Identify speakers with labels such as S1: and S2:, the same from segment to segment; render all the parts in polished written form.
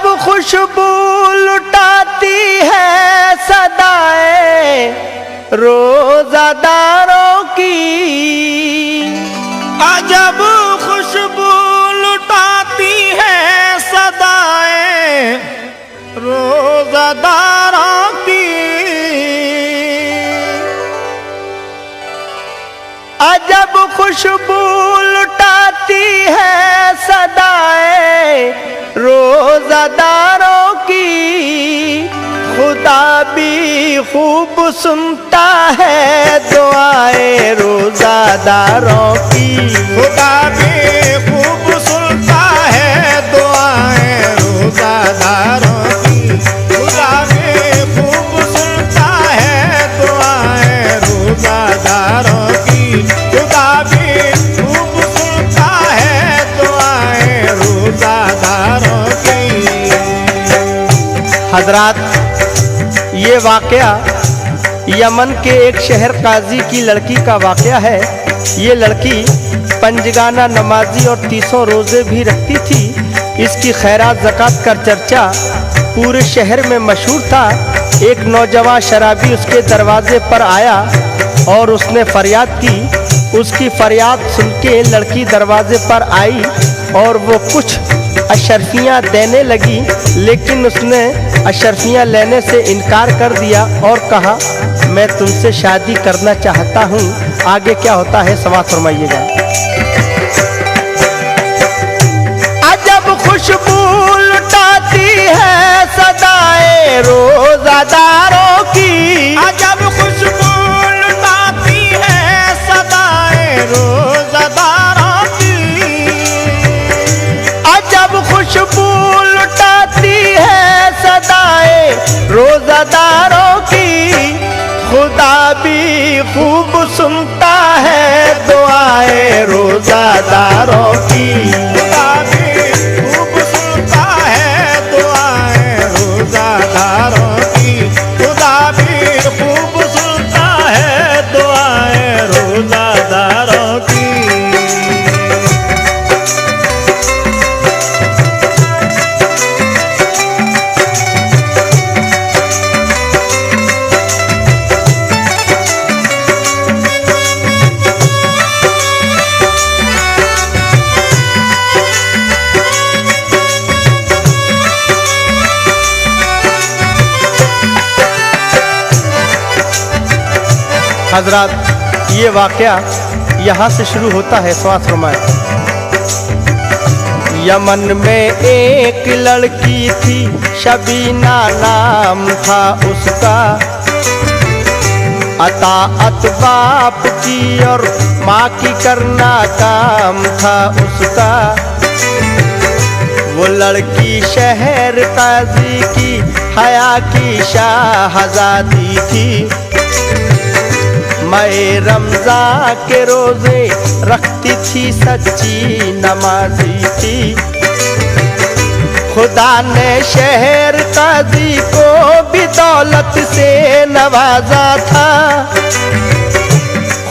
S1: खुशबू लुटाती है सदाएं रोजादारों की।
S2: अजब खुशबू लुटाती है सदाएं रोजादारों की।
S1: अजब खुशबू लुटाती है सदाएं रोजादारों की। खुदा भी खूब सुनता है दुआएं रोजादारों की।
S2: खुदा भी खूब सुनता है दुआएं रोजादारों की। खुदा भी खूब सुनता है दुआएं रोजादारों की। खुदा भी खूब सुनता है दुआएं रोजादारों की।
S1: हजरात, ये वाकया यमन के एक शहर काजी की लड़की का वाकया है। ये लड़की पंजगाना नमाजी और 300 रोज़े भी रखती थी। इसकी खैरात ज़कात का चर्चा पूरे शहर में मशहूर था। एक नौजवान शराबी उसके दरवाजे पर आया और उसने फरियाद की। उसकी फरियाद सुन के लड़की दरवाजे पर आई और वो कुछ अशर्फियाँ देने लगी, लेकिन उसने अशर्फियाँ लेने से इनकार कर दिया और कहा, मैं तुमसे शादी करना चाहता हूँ। आगे क्या होता है समाअत फरमाइएगा। अजब खुशबू लुटाती है सदाएं रोजादारों की।
S2: अजब खुशबू लुटाती है सदाएं रोजादारों की।
S1: अजब खुशबू लुटाती है सदाएं रोजादारों की। खुदा भी खूब सुनता है दुआएं रोजादारों की।
S2: खुदा भी खूब सुनता है दुआएं रोजादारों की। खुदा भी खूब सुनता है दुआएं रोजादारों की।
S1: हजरात, ये वाकया यहाँ से शुरू होता है। समाअत फरमाएं। यमन में एक लड़की थी, शबीना नाम था उसका। अताअत बाप की और माँ की करना काम था उसका। वो लड़की शहर काजी की हया की शाहजादी थी। मैं रमज़ान के रोजे रखती थी, सच्ची नमाजी थी। खुदा ने शहर काजी को भी दौलत से नवाजा था।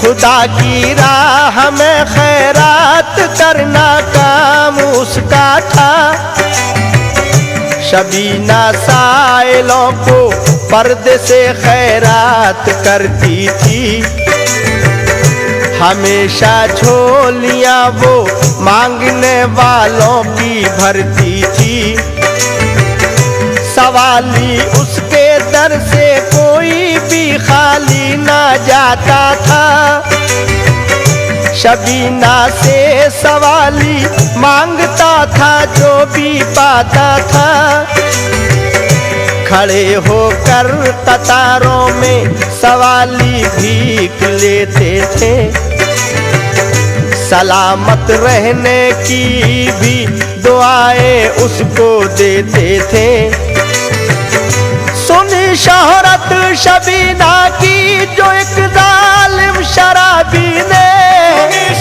S1: खुदा की राह में खैरात करना काम उसका था। शबीना साइलों को पर्दे से खैरात करती थी। हमेशा झोलियां वो मांगने वालों की भरती थी। सवाली उसके दर से कोई भी खाली ना जाता था। शबीना से सवाली मांगता था जो भी पाता था। खड़े होकर कतारों में सवाली भीख लेते थे। सलामत रहने की भी दुआएं उसको देते थे। सुनी शोहरत शबीना की जो एक जालिम शराबी ने।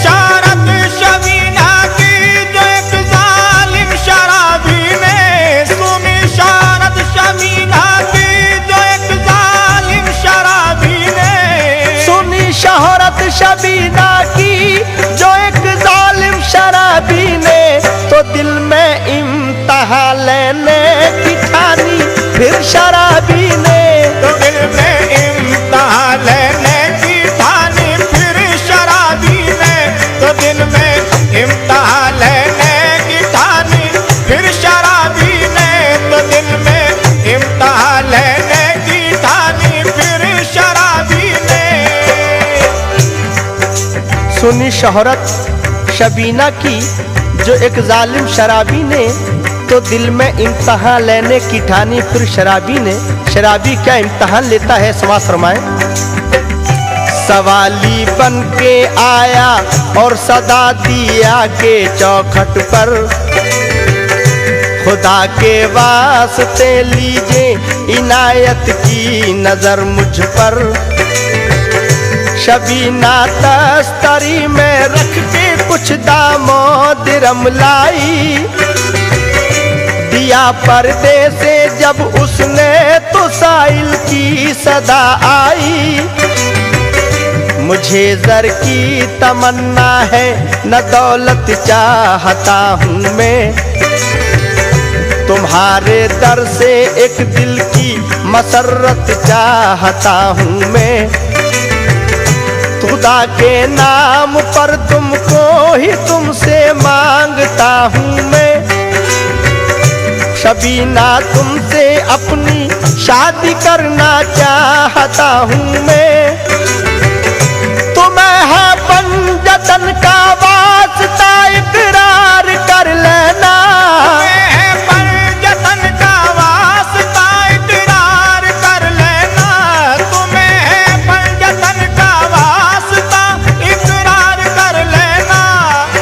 S2: शोहरत शबीना की जो एक जालिम शराबी ने। सुनी शोहरत शबीना की जो एक जालिम शराबी ने।
S1: सुनी शोहरत शबीना की जो एक जालिम शराबी ने। तो दिल में इम्तिहान लेने फिर शराबी ने।
S2: तो दिल में इम्तिहान लेने की ठानी फिर शराबी ने। तो दिल में इम्तिहान लेने की ठानी फिर शराबी ने। तो दिल में इम्तिहान लेने की ठानी फिर शराबी ने।
S1: सुनी शोहरत शबीना की जो एक जालिम शराबी ने, तो दिल में इम्तिहान लेने की ठानी फिर शराबी ने। शराबी क्या इम्तिहान लेता है, समाज फरमाए। सवाली बन के आया और सदा दिया के चौखट पर, खुदा के वास्ते लीजिए इनायत की नजर मुझ पर। शबीना तस्तरी में रख के कुछ दामो दिरम लाई, दिया पर्दे से जब उसने तो साइल की सदा आई। मुझे ज़र की तमन्ना है न दौलत चाहता हूँ मैं, तुम्हारे दर से एक दिल की मसरत चाहता हूँ मैं। खुदा के नाम पर तुमको ही तुमसे मांगता हूँ मैं। शबीना तुमसे अपनी शादी करना चाहता हूँ मैं। तुम्हें है पंजतन का वास्ता इकरार कर लेना।
S2: तुम्हें है पंजतन का वास्ता इकरार कर लेना। तुम्हें है पंजतन का वास्ता इकरार कर लेना।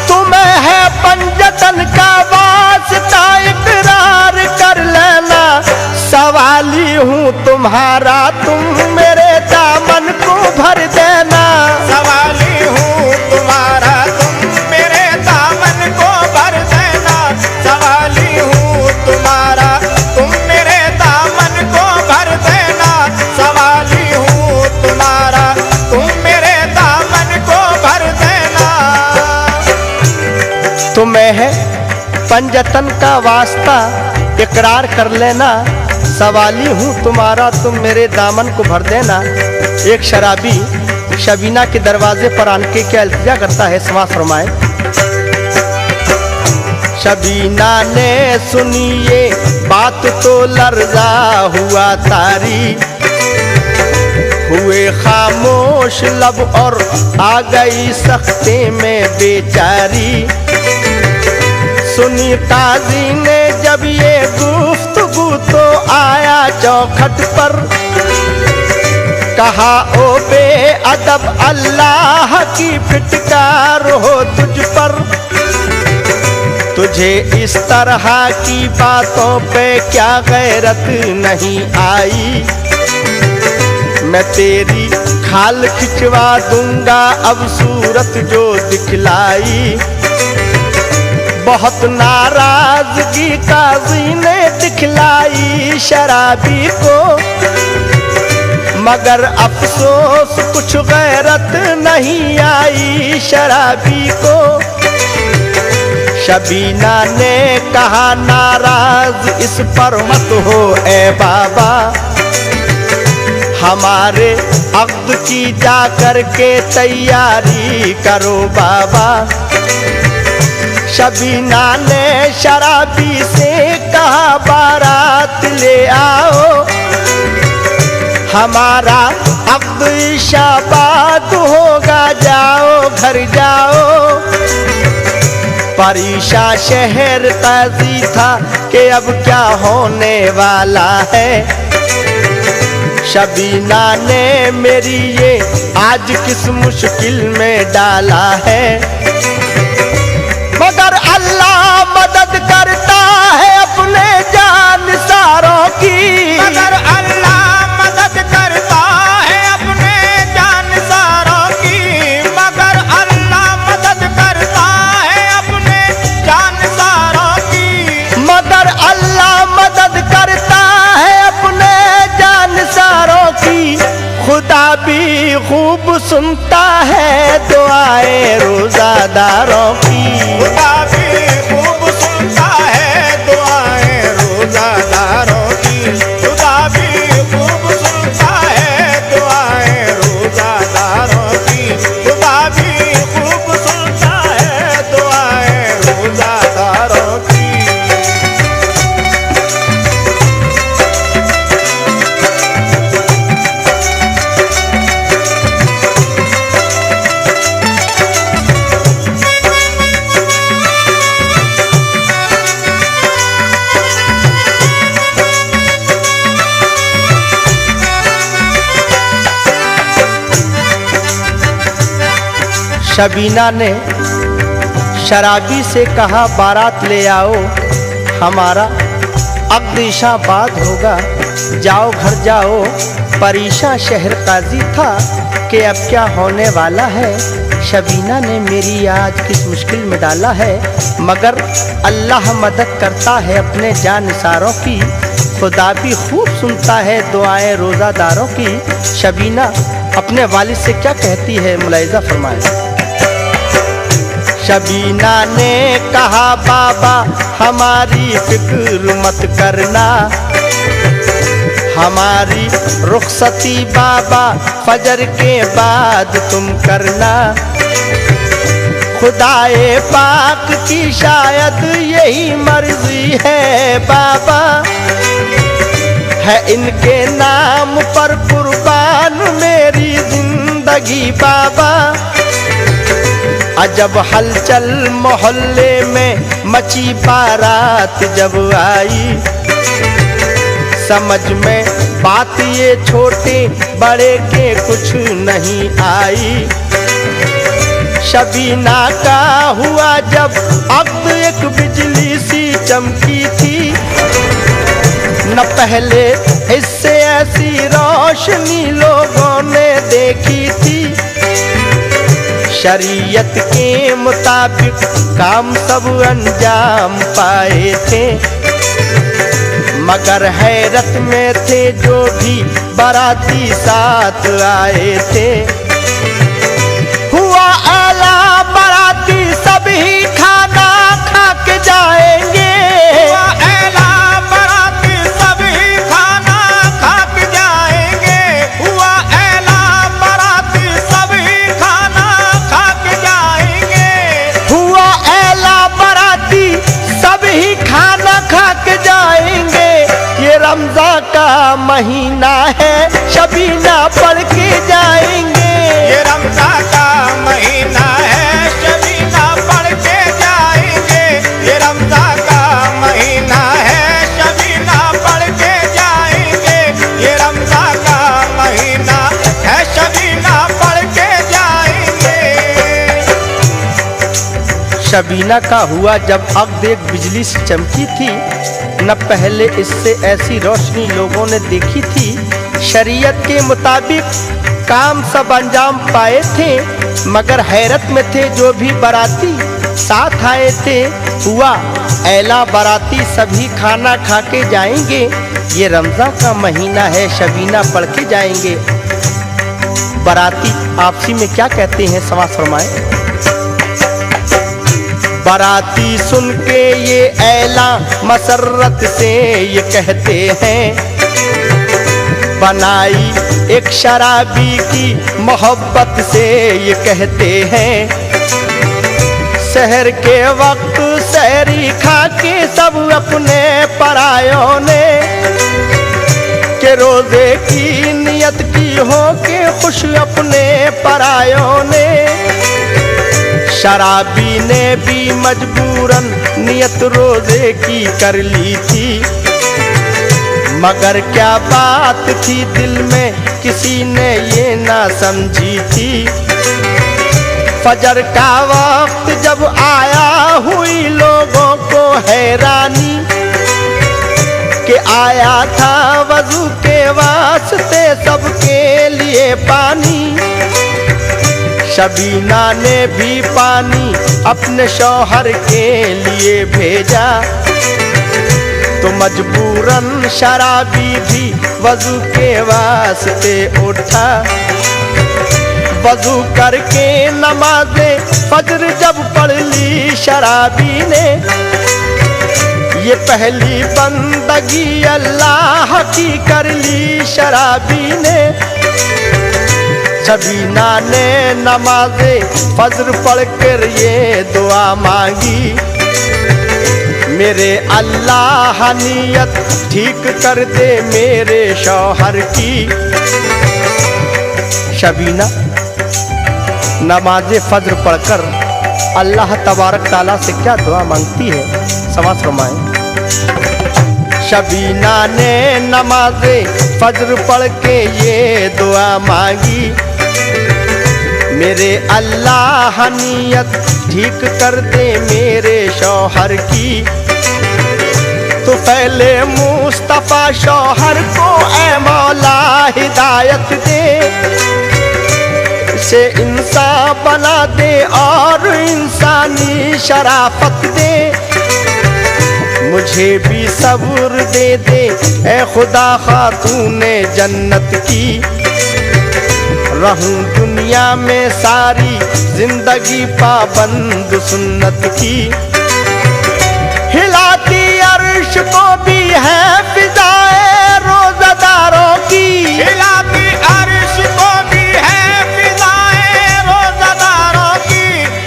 S1: तुम्हें है पंजतन का वास्ता इकरार कर लेना। सवाली हूँ तुम्हारा, तुम मेरे दामन को भर देना।
S2: सवाली हूँ तुम्हारा, तुम मेरे दामन को भर देना। सवाली हूँ तुम्हारा, तुम मेरे दामन को भर देना। सवाली हूँ तुम्हारा, तुम मेरे दामन को भर देना।
S1: तुम्हें है पंजतन का वास्ता इकरार कर लेना। सवाली हूँ तुम्हारा, तुम मेरे दामन को भर देना। एक शराबी शबीना के दरवाजे पर आन के क्या इल्तिजा करता है, समाज फरमाए। शबीना ने सुनी ये बात तो लर्जा हुआ तारी, हुए खामोश लब और आ गई सख्ते में बेचारी। सुनी काजी ने जब ये गुफ्तगू तो आया चौखट पर, कहा ओ बेअदब अल्लाह की फिटकार हो तुझ पर। तुझे इस तरह की बातों पे क्या गैरत नहीं आई, मैं तेरी खाल खिंचवा दूंगा अब सूरत जो दिखलाई। बहुत नाराजगी काजी ने दिखलाई शराबी को, मगर अफसोस कुछ गैरत नहीं आई शराबी को। शबीना ने कहा नाराज इस पर मत हो ए बाबा, हमारे अक़्द की जा कर के तैयारी करो बाबा। शबीना ने शराबी से कहा बारात ले आओ, हमारा अक़्द शाबाद होगा, जाओ घर जाओ। परीशा शहर ताज़ी था कि अब क्या होने वाला है। शबीना ने मेरी ये आज किस मुश्किल में डाला है, मगर अल्लाह मदद करता है अपने जानसारों की।
S2: मगर अल्लाह मदद करता है अपने जानसारों की। मगर अल्लाह मदद करता है अपने जानसारों की।
S1: मगर अल्लाह मदद करता है अपने जानसारों की। खुदा भी खूब सुनता है दुआएं रोजादारों की।
S2: खुदा भी खूब सुनता है दुआएं रोजादारों की।
S1: शबीना ने शराबी से कहा बारात ले आओ, हमारा अब्दिशाबाद होगा, जाओ घर जाओ। परीशा शहर काजी था कि अब क्या होने वाला है, शबीना ने मेरी आज किस मुश्किल में डाला है। मगर अल्लाह मदद करता है अपने जानिसारों की, खुदा भी खूब सुनता है दुआएं रोज़ादारों की। शबीना अपने वालिद से क्या कहती है, मुलाहिज़ा फरमाएं। शबीना ने कहा बाबा हमारी फिक्र मत करना, हमारी रुखसती बाबा फजर के बाद तुम करना। खुदाए पाक की शायद यही मर्जी है बाबा, है इनके नाम पर कुर्बान मेरी जिंदगी बाबा। अजब हलचल मोहल्ले में मची बारात जब आई, समझ में बात ये छोटे बड़े के कुछ नहीं आई। शबीना का हुआ जब अब्द एक बिजली सी चमकी थी, न पहले इससे ऐसी रोशनी लोगों ने देखी थी। शरीयत के मुताबिक काम सब अंजाम पाए थे, मगर हैरत में थे जो भी बाराती साथ आए थे। हुआ आला बाराती सभी खाना खा के जाएंगे,
S2: हुआ आला बाराती सभी खाना खा के जाएंगे, हुआ आला बाराती सभी खाना खा के जाएंगे।
S1: हुआ आला बाराती सभी खाना खा के जाएंगे। ये रमज़ान का महीना है, शबीना पढ़ के जाएंगे।
S2: ये रमज़ान का महीना है, शबीना पढ़ के जाएंगे। ये रमज़ान का महीना है, शबीना पढ़ के जाएंगे। ये रमज़ान का महीना है, शबीना पढ़ के जाएंगे।
S1: शबीना का हुआ जब अब्द एक बिजली से चमकी थी, न पहले इससे ऐसी रोशनी लोगों ने देखी थी। शरीयत के मुताबिक काम सब अंजाम पाए थे, मगर हैरत में थे जो भी बाराती साथ आए थे। हुआ ऐला बाराती सभी खाना खा के जाएंगे। ये रमज़ान का महीना है, शबीना पढ़ के जाएंगे। बाराती आपसी में क्या कहते हैं, समाज फरमाएं। बाराती सुन के ये ऐला मसरत से ये कहते हैं, बनाई एक शराबी की मोहब्बत से ये कहते हैं। सहर के वक्त सहरी खा के सब अपने परायों ने, के रोजे की नियत की हो के खुश अपने परायों ने। शराबी ने भी मजबूरन नियत रोजे की कर ली थी, मगर क्या बात थी दिल में किसी ने ये ना समझी थी। फजर का वक्त जब आया हुई लोगों को हैरानी, कि आया था वजू के वास्ते सबके लिए पानी। शबीना ने भी पानी अपने शौहर के लिए भेजा, तो मजबूरन शराबी भी वजू के वास्ते उठा। वजू करके नमाज़े फजर जब पढ़ ली शराबी ने, ये पहली बंदगी अल्लाह की कर ली शराबी ने। शबीना ने नमाज़े फजर पढ़ कर ये दुआ मांगी, मेरे अल्लाह नियत ठीक कर दे मेरे शौहर की। शबीना नमाज फज्र पढ़कर अल्लाह तबारक ताला से क्या दुआ मांगती है, समाज फरमाएं। शबीना ने नमाज फज्र पढ़ के ये दुआ मांगी, मेरे अल्लाह नियत ठीक कर दे मेरे शौहर की। तो पहले मुस्तफा शौहर को ऐ मौला हिदायत दे, से इंसान बना दे और इंसानी शराफत दे। मुझे भी सब्र दे दे ए खुदा खातूने जन्नत की। रहूं दुनिया में सारी जिंदगी पाबंद सुन्नत की। हिलाती अर्श को भी है फिजाए रोज़ादारों की।
S2: हिलाती अर्श को भी है फिजाए रोज़ादारों की।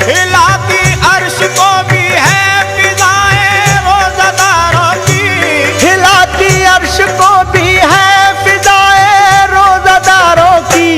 S2: हिलाती अर्श को भी है फिजाए रोज़ादारों की।
S1: हिलाती अर्श को भी है फिजाए रोज़ादारों की।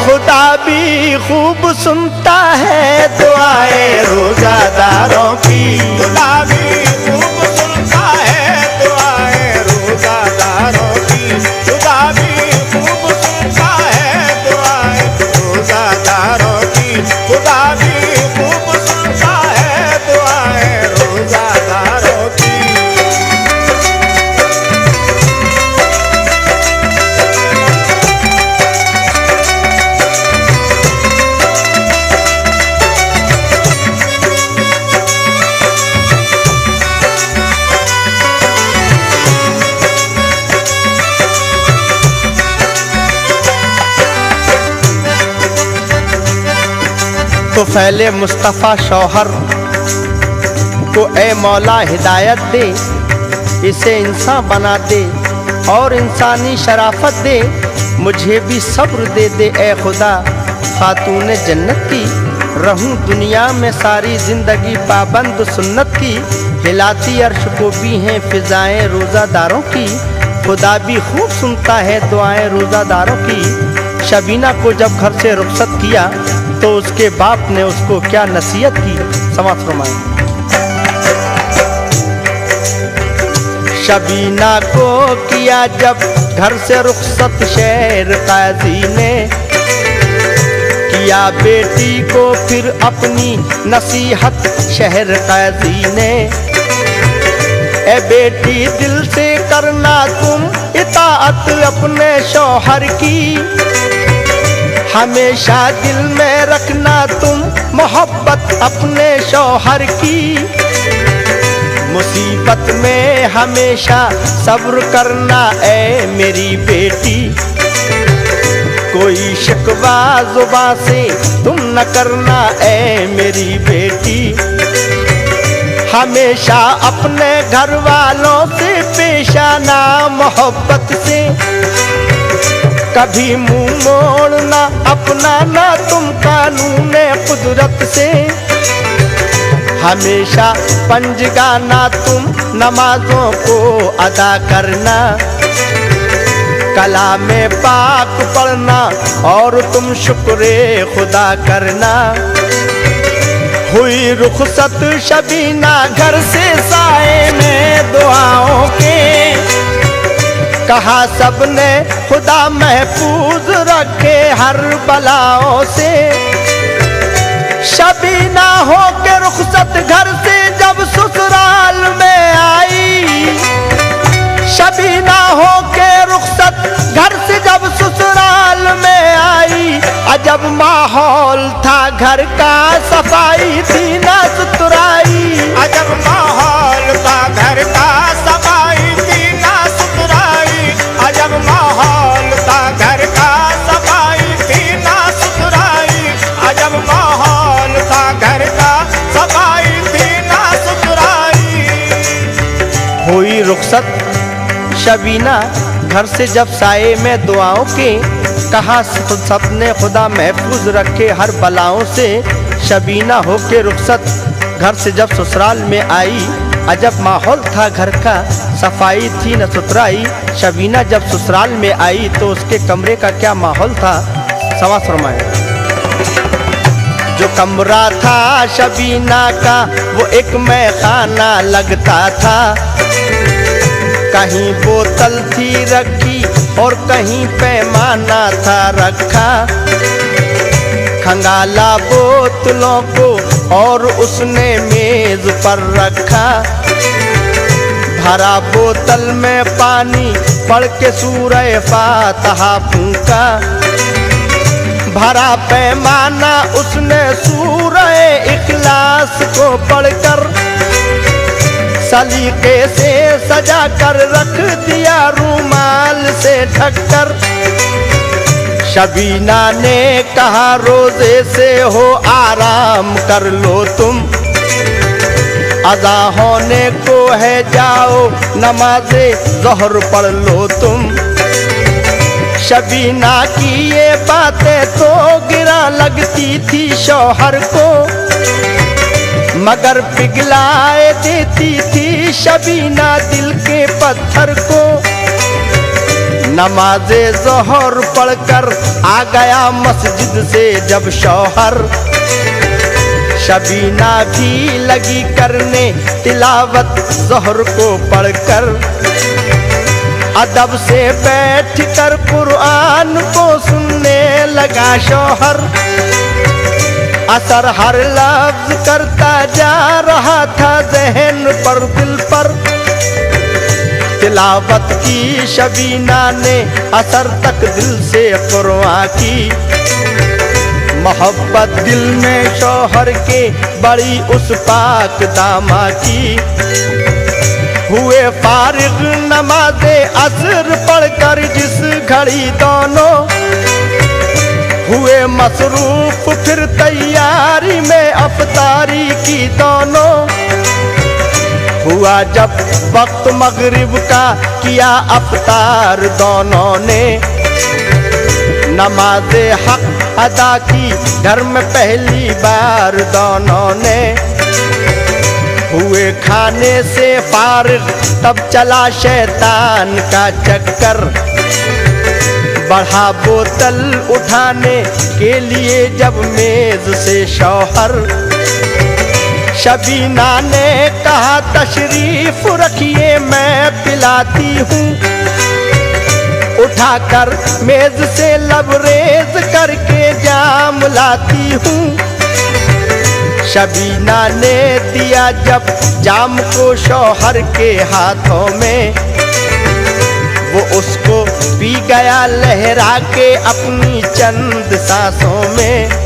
S1: खुदा भी खूब सुनता है दुआएं रोज़ादारों की।
S2: खुदा भी खूब सुनता है दुआएं रोज़ादारों की। खुदा भी खूब सुनता है दुआएं रोज़ादारों की। खुदा भी खूब सुनता है दुआएं रोज़ादारों की।
S1: तो फैले मुस्तफ़ा शौहर को ए मौला हिदायत दे, इसे इंसान बना दे और इंसानी शराफत दे। मुझे भी सब्र दे दे ए खुदा खातून जन्नत की। रहूं दुनिया में सारी जिंदगी पाबंद सुन्नत की। हिलाती अर्श को भी हैं फिजाएं रोज़ादारों की। खुदा भी खूब सुनता है दुआएं रोज़ादारों की। शबीना को जब घर से रुखसत किया तो उसके बाप ने उसको क्या नसीहत की, समाज फरमाएं। शबीना को किया जब घर से रुखसत शहर काजी ने, किया बेटी को फिर अपनी नसीहत शहर काजी ने। ए बेटी दिल से करना तुम इताअत अपने शौहर की। हमेशा दिल में रखना तुम मोहब्बत अपने शौहर की। मुसीबत में हमेशा सब्र करना ए मेरी बेटी। कोई शिकवा जुबां से तुम न करना ए मेरी बेटी। हमेशा अपने घर वालों से पेश आना मोहब्बत से। कभी मुंह मोड़ना अपनाना तुम कानून कुदरत से। हमेशा पंज गाना तुम नमाजों को अदा करना। कलाम पाक पढ़ना और तुम शुक्र खुदा करना। हुई रुखसत शबीना घर से साए में दुआओं के। कहा सबने खुदा महफूज रखे हर बलाओं से। शबीना हो के रुखसत घर से जब ससुराल में आई। शबीना हो के रुखसत घर से जब ससुराल में आई। अजब माहौल था घर का सफाई थी ना सुथराई।
S2: अजब माहौल था घर का सफाई थी ना सुथराई। अजब माहौल था घर का सफाई थी ना सुथराई। अजब माहौल था घर का सफाई थी ना सुथराई।
S1: हुई रुखसत शबीना घर से जब साए में दुआओं के। कहा सबने खुदा महफूज रखे हर बलाओं से। शबीना हो के रुखसत घर से जब ससुराल में आई। अजब माहौल था घर का सफाई थी न सुथराई। शबीना जब ससुराल में आई तो उसके कमरे का क्या माहौल था, समाज फरमाए। जो कमरा था शबीना का वो एक मैखाना लगता था। कहीं बोतल थी रखी और कहीं पैमाना था रखा। खंगाला बोतलों को और उसने मेज पर रखा। भरा बोतल में पानी पढ़ के सूरह फातिहा फूंका। भरा पैमाना उसने सूरह इखलास को पढ़कर सलीके से सजा कर रख दिया रूमाल से ढककर। शबीना ने कहा रोजे से हो आराम कर लो तुम, अज़ा होने को है जाओ नमाज़े ज़ोहर पढ़ लो तुम। शबीना की ये बातें तो गिरा लगती थी शौहर को, मगर पिघलाए देती थी शबीना दिल के पत्थर को। नमाज़े ज़ोहर पढ़कर आ गया मस्जिद से जब शौहर, शबीना भी लगी करने तिलावत ज़ोहर को पढ़कर। अदब से बैठ कर कुरान को सुनने लगा शौहर, असर हर लफ्ज करता जा रहा था ज़हन पर दिल पर। तिलावत की शबीना ने असर तक दिल से कुरान की, मोहब्बत दिल में शौहर के बड़ी उस पाक दामा की। हुए फारिग नमाज़े असर पढ़कर जिस घड़ी दोनों, हुए मसरूफ फिर तैयारी में अफ्तारी की दोनों। हुआ जब वक्त मगरिब का किया अफ्तार दोनों ने, नमाज़े हक अदा की घर में पहली बार दोनों ने। हुए खाने से फारिग तब चला शैतान का चक्कर, बढ़ा बोतल उठाने के लिए जब मेज से शौहर। शबीना ने कहा तशरीफ रखिए मैं पिलाती हूँ, उठाकर मेज से लबरेज करके जाम लाती हूँ। शबीना ने दिया जब जाम को शौहर के हाथों में, वो उसको पी गया लहरा के अपनी चंद सांसों में।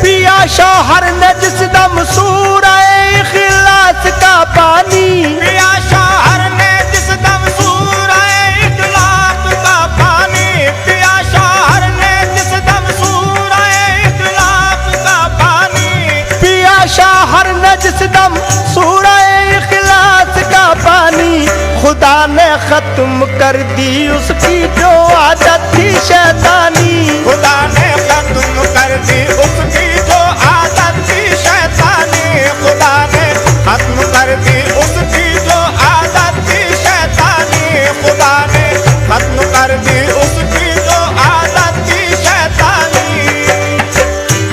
S1: पिया शौहर ने जिस दम सूरह इखलास का पानी,
S2: पिया शौहर ने जिस दम सूरह इखलास का पानी, पिया शौहर ने जिस दम सूरह इखलास का पानी,
S1: पिया शौहर ने जिस दम सूरह इखलास का पानी। खुदा ने खत्म कर दी उसकी जो आदत थी शैतानी,
S2: खुदा ने खत्म कर दी उसकी जो आदत थी शैतानी, खुदा ने खत्म कर दी उसकी जो आदत थी शैतानी, खुदा ने खत्म कर दी उसकी जो आदत थी शैतानी।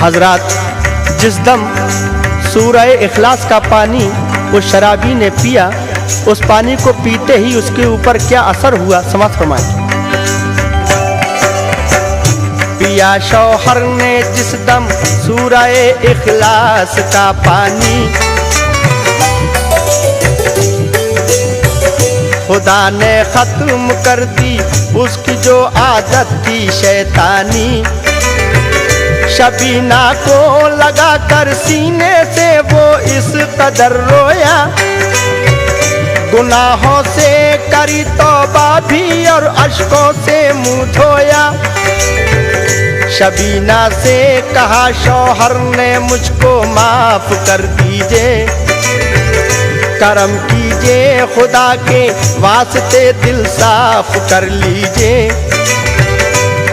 S1: हजरात, जिस दम सूरह इखलास का पानी उस शराबी ने पिया, उस पानी को पीते ही उसके ऊपर क्या असर हुआ समाज फरमाएं। पिया शौहर ने जिस दम सूरह इखलास का पानी, खुदा ने खत्म कर दी उसकी जो आदत थी शैतानी। शबीना को लगा कर सीने से वो इस कदर रोया, गुनाहों से करी तौबा भी और अश्कों से मुंह धोया। शबीना से कहा शौहर ने मुझको माफ कर दीजिए, करम कीजिए खुदा के वास्ते दिल साफ कर लीजिए।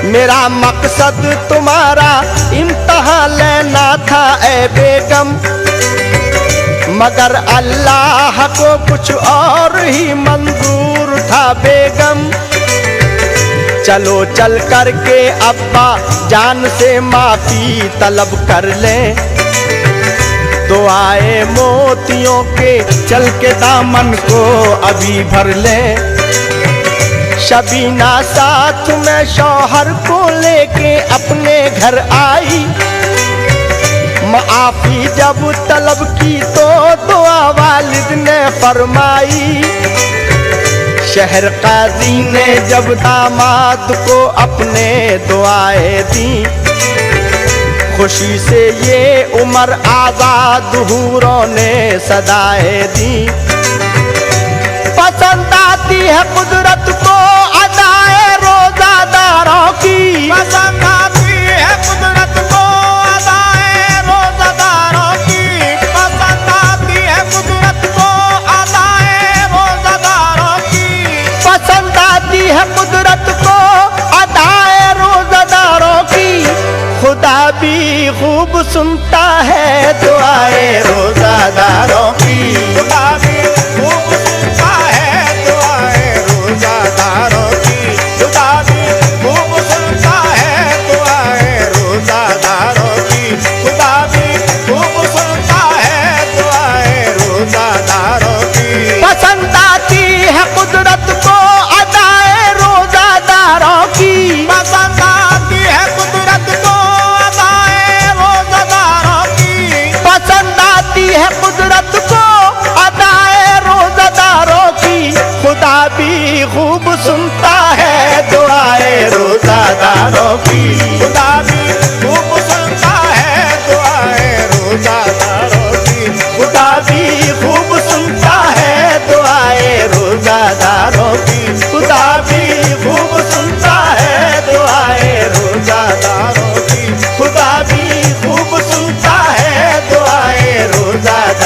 S1: मेरा मकसद तुम्हारा इम्तिहान लेना था ए बेगम, मगर अल्लाह को कुछ और ही मंजूर था बेगम। चलो चल करके अब्बा जान से माफी तलब कर लें, दुआए मोतियों के चल के दामन को अभी भर लें। शबीना साथ में शौहर को लेके अपने घर आई। माफी जब तलब की तो दुआ वालिद ने फरमाई। शहर काजी ने जब दामाद को अपने दुआएं दी, खुशी से ये उम्र आजाद हूरों ने सदाएं दी। पसंद आती है कुदरत को अदाए रोजादारों की,
S2: पसंद आती है कुदरत को अदाए रोजादारों की, पसंद आती है कुदरत को अदाए रोजादारों की,
S1: पसंद आती है कुदरत को अदाए रोजादारों की। खुदा भी खूब सुनता है दुआए रोजादारों की।
S2: खुदा भी खूब सुनता है दुआए रोजादारों की, खुदा भी खूब सुनता है दुआए रोजादारों की, खुदा भी खूब सुनता है दुआए रोजादारों की।
S1: पसंद आती है कुदरत को अदाए रोजादारों की,
S2: पसंद आती है कुदरत को अदाए रोजादारों की,
S1: पसंद आती है कुदरत को अदाए रोजादारों की। खुदा भी खूब सुनता है दुआए रोजादारों की।
S2: खुदा भी खूब सुनता है दुआए रोजादारों की,
S1: खुदा भी खूब सुनता है दुआए रोजादारों की। खुदा भी खूब सुनता है दुआए रोजादारों की। खुदा भी खूब सुनता है दुआए रोजादारों